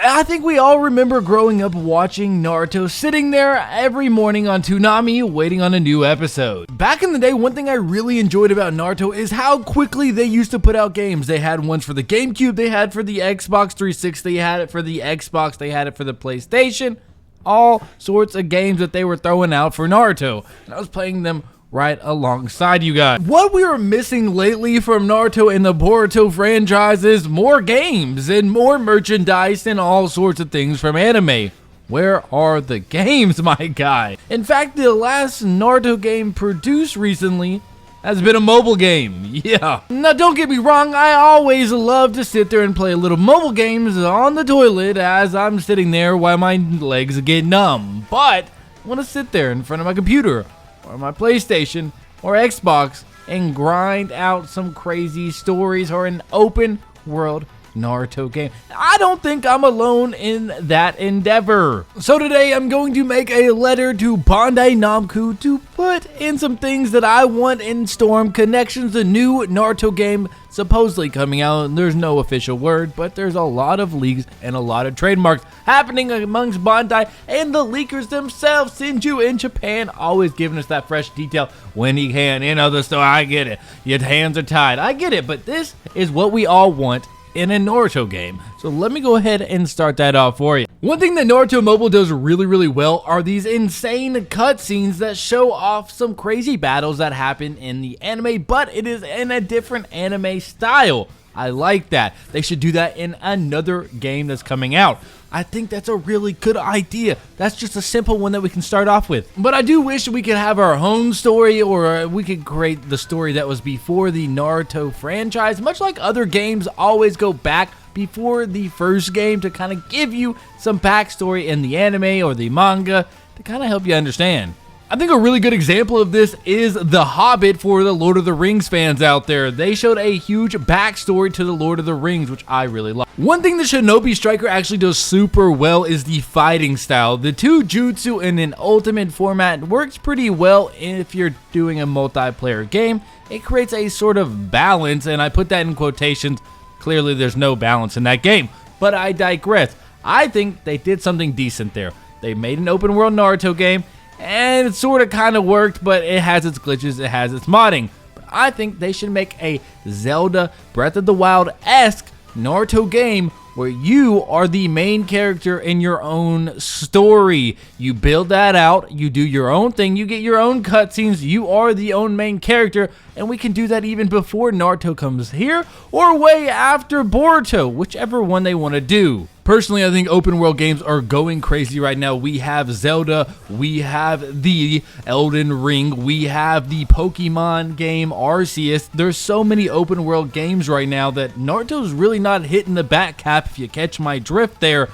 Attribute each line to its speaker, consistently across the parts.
Speaker 1: I think we all remember growing up watching Naruto, sitting there every morning on Toonami waiting on a new episode. Back in the day, one thing I really enjoyed about Naruto is how quickly they used to put out games. They had ones for the GameCube, they had for the Xbox 360, they had it for the Xbox, they had it for the PlayStation. All sorts of games that they were throwing out for Naruto. And I was playing them right alongside you guys. What we were missing lately from Naruto and the Boruto franchise is more games and more merchandise and all sorts of things from anime. Where are the games, my guy? In fact, the last Naruto game produced recently has been a mobile game. Yeah. Now, don't get me wrong, I always love to sit there and play little mobile games on the toilet as I'm sitting there while my legs get numb. But I want to sit there in front of my computer or my PlayStation or Xbox and grind out some crazy stories or an open world Naruto game. I don't think I'm alone in that endeavor. So today I'm going to make a letter to Bandai Namco to put in some things that I want in Storm Connections, the new Naruto game supposedly coming out. And there's no official word, but there's a lot of leaks and a lot of trademarks happening amongst Bandai and the leakers themselves. Sinju in Japan always giving us that fresh detail when he can. In other store, I get it. Your hands are tied. I get it, but this is what we all want in a Naruto game. So let me go ahead and start that off for you. One thing that Naruto Mobile does really well are these insane cutscenes that show off some crazy battles that happen in the anime, but it is in a different anime style. I like that. They should do that in another game that's coming out. I think that's a really good idea. That's just a simple one that we can start off with. But I do wish we could have our own story, or we could create the story that was before the Naruto franchise. Much like other games always go back before the first game to kind of give you some backstory in the anime or the manga to kind of help you understand. I think a really good example of this is The Hobbit for the Lord of the Rings fans out there. They showed a huge backstory to the Lord of the Rings, which I really like. One thing the Shinobi Striker actually does super well is the fighting style. The two jutsu in an ultimate format works pretty well if you're doing a multiplayer game. It creates a sort of balance, and I put that in quotations. Clearly there's no balance in that game, but I digress. I think they did something decent there. They made an open world Naruto game, and it sort of kind of worked, but it has its glitches, it has its modding. But I think they should make a Zelda Breath of the Wild-esque Naruto game where you are the main character in your own story. You build that out, you do your own thing, you get your own cutscenes, you are the own main character, and we can do that even before Naruto comes here or way after Boruto, whichever one they want to do. Personally, I think open world games are going crazy right now. We have Zelda, we have the Elden Ring, we have the Pokemon game Arceus. There's so many open world games right now that Naruto's really not hitting the back cap, if you catch my drift there,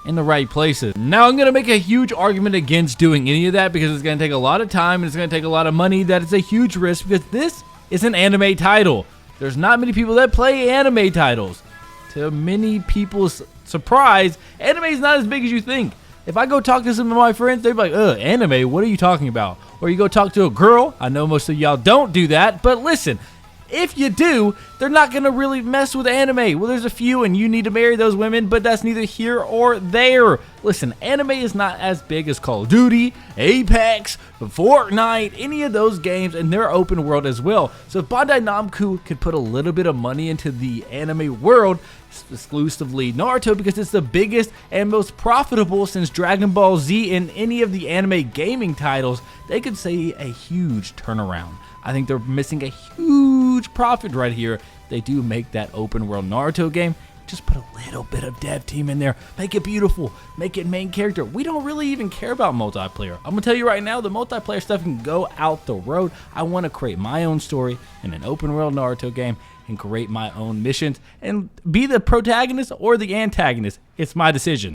Speaker 1: in the right places. Now I'm going to make a huge argument against doing any of that because it's going to take a lot of time and it's going to take a lot of money. That is a huge risk because this is an anime title. There's not many people that play anime titles. To many people's surprise, anime is not as big as you think. If I go talk to some of my friends, they're like, anime, what are you talking about? Or you go talk to a girl, I know most of y'all don't do that, but listen, if you do, they're not going to really mess with anime. Well, there's a few and you need to marry those women, but that's neither here or there. Listen, anime is not as big as Call of Duty, Apex, Fortnite, any of those games, and they're open world as well. So if Bandai Namco could put a little bit of money into the anime world, exclusively Naruto, because it's the biggest and most profitable since Dragon Ball Z in any of the anime gaming titles, they could say a huge turnaround. I think they're missing a huge profit right here. They do make that open world Naruto game. Just put a little bit of dev team in there. Make it beautiful. Make it main character. We don't really even care about multiplayer. I'm going to tell you right now, the multiplayer stuff can go out the road. I want to create my own story in an open world Naruto game and create my own missions and be the protagonist or the antagonist. It's my decision.